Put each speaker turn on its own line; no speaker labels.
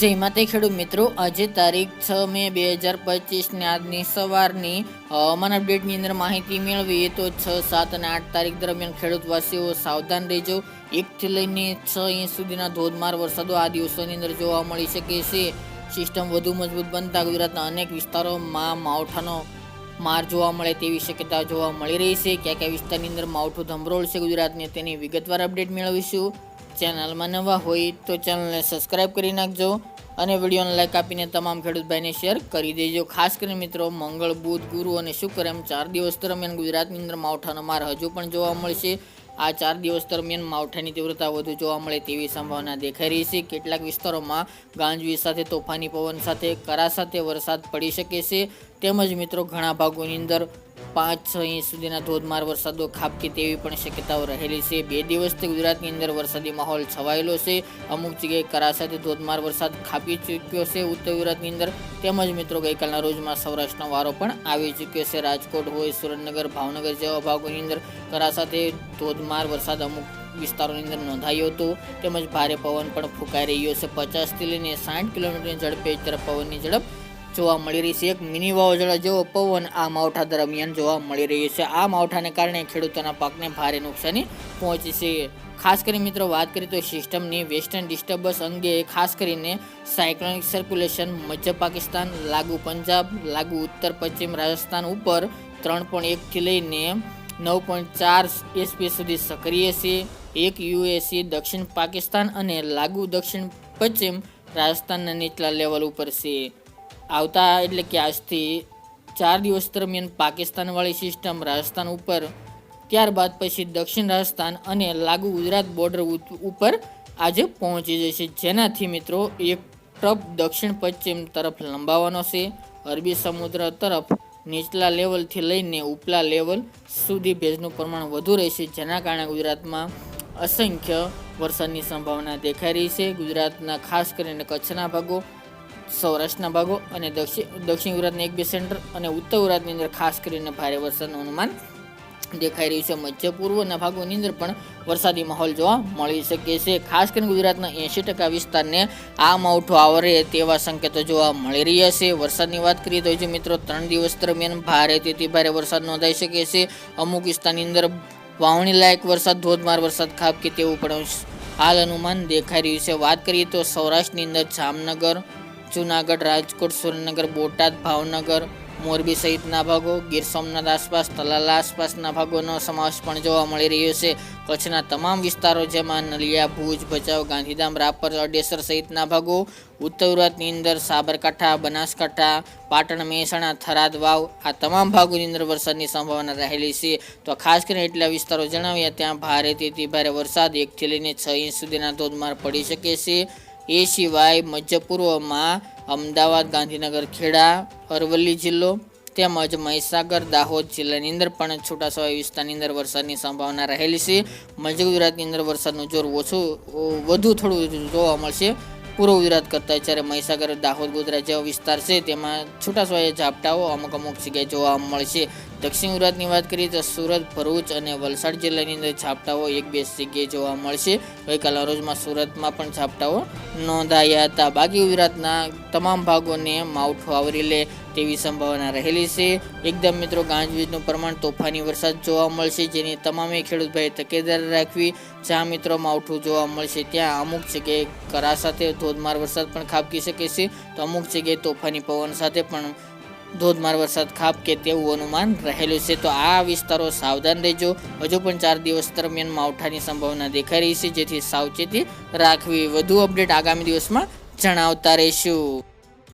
જય માતે ખેડૂત મિત્રો, આજે તારીખ 6 મે 2025 ને આજની સવારની હવામાન અપડેટની અંદર માહિતી મેળવીએ તો 6, 7 અને 8 તારીખ દરમિયાન ખેડૂતવાસીઓ સાવધાન રહેજો. 1 થી લઈને 6 ઇંચ સુધીના ધોધમાર વરસાદો આ દિવસોની અંદર જોવા મળી શકે છે. સિસ્ટમ વધુ મજબૂત બનતા ગુજરાતના અનેક વિસ્તારોમાં માવઠાનો માર જોવા મળે તેવી શક્યતા જોવા મળી રહી છે. કયા કયા વિસ્તારની અંદર માવઠું ધમરોળશે ગુજરાતને તેની વિગતવાર અપડેટ મેળવીશું. ચેનલમાં નવા હોય તો ચેનલને સબસ્ક્રાઈબ કરી નાખજો અને વિડીયોને લાઈક આપીને તમામ ખેડૂત ભાઈને શેર કરી દેજો. ખાસ કરીને મિત્રો, મંગળ, બુધ, ગુરુ અને શુક્ર એમ 4 દિવસ દરમિયાન ગુજરાતની અંદર માવઠાનો માર હજુ પણ જોવા મળશે. આ 4 દિવસ દરમિયાન માવઠાની તીવ્રતા વધુ જોવા મળે તેવી સંભાવના દેખાઈ રહી છે. કેટલાક વિસ્તારોમાં ગાજવીજ સાથે તોફાની પવન સાથે કરા સાથે વરસાદ પડી શકે છે. તેમજ મિત્રો, ઘણા ભાગોની અંદર 5-6 ઇંચ સુધીના ધોધમાર વરસાદો ખાબકે તેવી પણ શક્યતાઓ રહેલી છે. 2 દિવસથી ગુજરાતની અંદર વરસાદી માહોલ છવાયેલો છે. અમુક જગ્યાએ કરા સાથે ધોધમાર વરસાદ ખાબકી ચૂક્યો છે ઉત્તર ગુજરાતની અંદર. તેમજ મિત્રો, ગઈકાલના રોજમાં સૌરાષ્ટ્રનો વારો પણ આવી ચૂક્યો છે. રાજકોટ હોય, સુરેન્દ્રનગર, ભાવનગર જેવા ભાગોની અંદર કરા સાથે ધોધમાર વરસાદ અમુક વિસ્તારોની અંદર નોંધાયો હતો. તેમજ ભારે પવન પણ ફૂંકાઈ રહ્યો છે. 50 થી લઈને 60 કિલોમીટરની ઝડપે તરફ પવનની ઝડપ જોવા મળી રહી છે. એક મિની વાવાઝોડા જેવો પવન આ માવઠા દરમિયાન જોવા મળી રહ્યો છે. આ માવઠાને કારણે ખેડૂતોના પાકને ભારે નુકસાની પહોંચી છે. ખાસ કરીને મિત્રો, વાત કરીએ તો સિસ્ટમની વેસ્ટર્ન ડિસ્ટર્બન્સ અંગે ખાસ કરીને સાયક્લોનિક સર્ક્યુલેશન મધ્ય પાકિસ્તાન, લાગુ પંજાબ, લાગુ ઉત્તર પશ્ચિમ રાજસ્થાન ઉપર 3.1 થી લઈને 9.4 એસપી સુધી સક્રિય છે. એક યુએસી દક્ષિણ પાકિસ્તાન અને લાગુ દક્ષિણ પશ્ચિમ રાજસ્થાનના નીચલા લેવલ ઉપર છે. આવતા એટલે કે આજથી 4 દિવસ દરમિયાન પાકિસ્તાનવાળી સિસ્ટમ રાજસ્થાન ઉપર, ત્યારબાદ પછી દક્ષિણ રાજસ્થાન અને લાગુ ગુજરાત બોર્ડર ઉપર આજે પહોંચી જશે. જેનાથી મિત્રો એક ટ્રફ દક્ષિણ પશ્ચિમ તરફ લંબાવવાનો છે. અરબી સમુદ્ર તરફ નીચલા લેવલથી લઈને ઉપલા લેવલ સુધી ભેજનું પ્રમાણ વધુ રહેશે. જેના કારણે ગુજરાતમાં અસંખ્ય વરસાદની સંભાવના દેખાઈ રહી છે. ગુજરાતના ખાસ કરીને કચ્છના ભાગો, સૌરાષ્ટ્રના ભાગો અને દક્ષિણ ગુજરાતના 1-2 સેન્ટર અને ઉત્તર ગુજરાતની અંદર ખાસ કરીને ભારે વરસાદનું અનુમાન દેખાઈ રહ્યું છે. મધ્ય પૂર્વના ભાગોની અંદર પણ વરસાદી માહોલ જોવા મળી શકે છે. ખાસ કરીને ગુજરાતના 80% વિસ્તારને આ માવઠું આવરે તેવા સંકેતો જોવા મળી રહ્યા છે. વરસાદની વાત કરીએ તો હજુ મિત્રો 3 દિવસ દરમિયાન ભારેથી ભારે વરસાદ નોંધાઈ શકે છે. અમુક વિસ્તારની અંદર વાવણી લાયક વરસાદ, ધોધમાર વરસાદ ખાબકે તેવું પણ હાલ અનુમાન દેખાઈ રહ્યું છે. વાત કરીએ તો સૌરાષ્ટ્રની અંદર જામનગર, જૂનાગઢ, રાજકોટ, સુરેન્દ્રનગર, બોટાદ, ભાવનગર, મોરબી સહિતના ભાગો, ગીર સોમનાથ આસપાસ, તલાલા આસપાસના ભાગોનો સમાવેશ પણ જોવા મળી રહ્યો છે. કચ્છના તમામ વિસ્તારો જેમાં નલિયા, ભુજ, ભચાઉ, ગાંધીધામ, રાપર, અડેસર સહિતના ભાગો, ઉત્તર ગુજરાતની અંદર સાબરકાંઠા, બનાસકાંઠા, પાટણ, મહેસાણા, થરાદ, વાવ આ તમામ ભાગોની અંદર વરસાદની સંભાવના રહેલી છે. તો ખાસ કરીને એટલા વિસ્તારો જણાવ્યા ત્યાં ભારેથી ભારે વરસાદ 1 થી લઈને 6 ઇંચ સુધીના ધોધમાર પડી શકે છે. એ સિવાય મધ્ય પૂર્વમાં અમદાવાદ, ગાંધીનગર, ખેડા, અરવલ્લી જિલ્લો તેમજ મહીસાગર, દાહોદ જિલ્લાની અંદર પણ છૂટાછવાયા વિસ્તારની અંદર વરસાદની સંભાવના રહેલી છે. મધ્ય ગુજરાતની અંદર વરસાદનું જોર વધુ થોડું જોવા મળશે પૂર્વ ગુજરાત કરતાં. જ્યારે મહીસાગર, દાહોદ, ગોધરા જેવા વિસ્તાર છે તેમાં છૂટાછવાયા ઝાપટાઓ અમુક જગ્યાએ જોવા મળશે. દક્ષિણ ગુજરાતની વાત કરીએ તો સુરત, ભરૂચ અને વલસાડ જિલ્લાની અંદર ઝાપટાઓ 1-2 જગ્યાએ જોવા મળશે. ગઈકાલના રોજમાં સુરતમાં પણ ઝાપટાઓ નોંધાયા હતા. બાકી ગુજરાતના તમામ ભાગોને માવઠું આવરી લે તેવી સંભાવના રહેલી છે. એકદમ મિત્રો, ગાજવીજનું પ્રમાણ, તોફાની વરસાદ જોવા મળશે, જેની તમામે ખેડૂત ભાઈ તકેદારી રાખવી. જ્યાં મિત્રો માવઠું જોવા મળશે ત્યાં અમુક જગ્યાએ કરા સાથે ધોધમાર વરસાદ પણ ખાબકી શકે છે, તો અમુક જગ્યાએ તોફાની પવન સાથે પણ ધોધમાર વરસાદ ખાબકે તેવું અનુમાન રહેલું છે. તો આ વિસ્તારો સાવધાન રહેજો. હજુ પણ 4 દિવસ દરમિયાન માવઠાની સંભાવના દેખાઈ રહી છે, જેથી સાવચેતી રાખવી. વધુ અપડેટ આગામી દિવસમાં જણાવતા રહીશું.